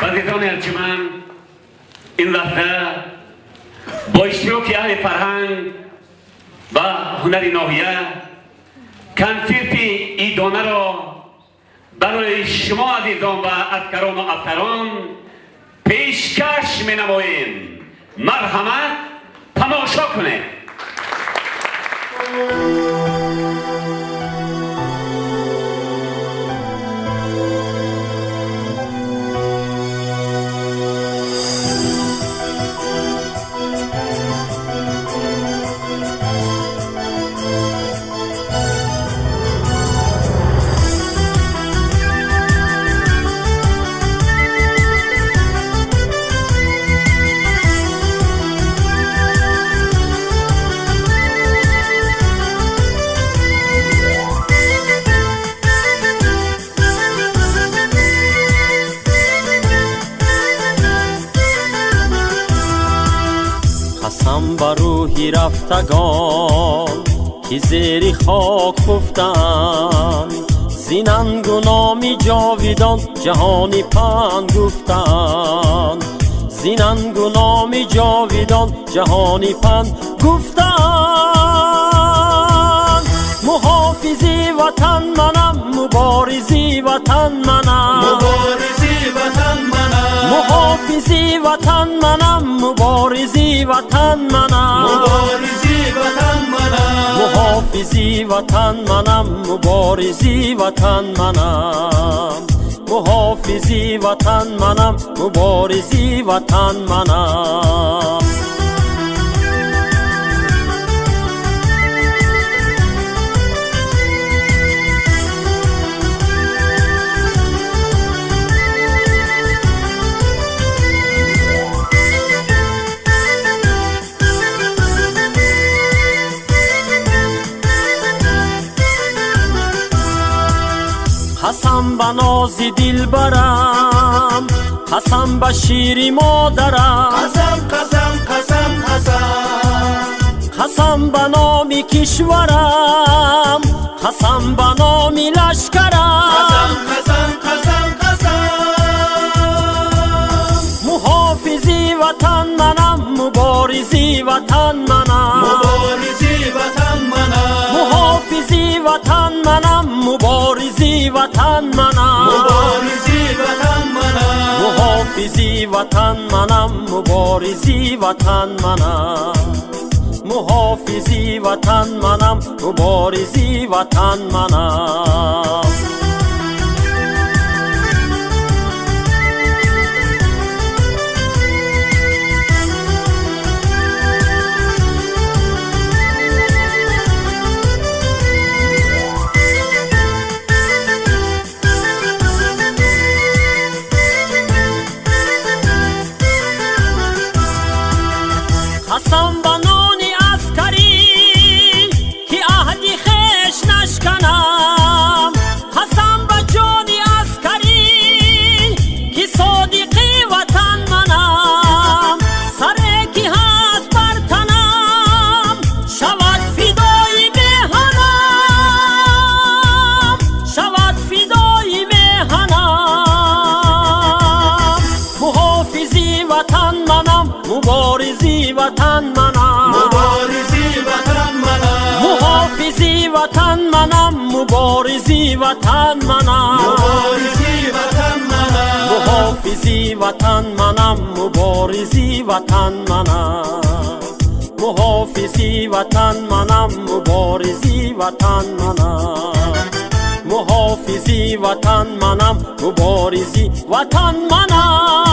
عزیزان ارجمند، این لحظه با اشتراک اهل فرهنگ و هنر ناحیه کنسرت این دانه را برای شما عزیزان و عسکران و افسران پیشکش می نماییم. مرحمت، تماشا کنید. قسم بر روحی رفتگان که زیر خاک خفتند، زینند و نامی جاویدان جهانی پند گفتند. زینند و نامی جاویدان جهانی پند گفتند. محافظی وطن منم، مبارزی وطن منم، مبارزی وطن منم، محافظی وطن منم، مبارزی وطن منم، مبارزی وطن منم، محافظی وطن منم، مبارزی وطن منم، محافظی وطن منم، مبارزی وطن منم. قسم به ناز دل برم، قسم به شیر مادرم، قسم قسم قسم قسم، قسم به نام کشورم، قسم به نام لشکرم، قسم قسم قسم قسم. محافظی وطن منم، مبارزی وطن منم، مبارزی وطن منم، محافظی وطن منم، مبارزی وطن منم، مبارزی وطن منم، محافظی وطن منم، مبارزی وطن منم، محافظی وطن منم، مبارزی وطن منم. قسم به نان عسکری که عهدی خویش نشکنم، قسم به جان عسکری که صادق وطن منم. سری که هست بر تنم شود فدای میهنم، شود فدای میهنم. محافظی وطن منم، مبارزی وطن منم، مبارزی وطن منم، محافظی وطن منم، مبارزی وطن منم، مبارزی وطن منم، محافظی وطن منم، مبارزی وطن منم، محافظی وطن منم، مبارزی وطن منم، محافظی وطن منم، مبارزی وطن منم.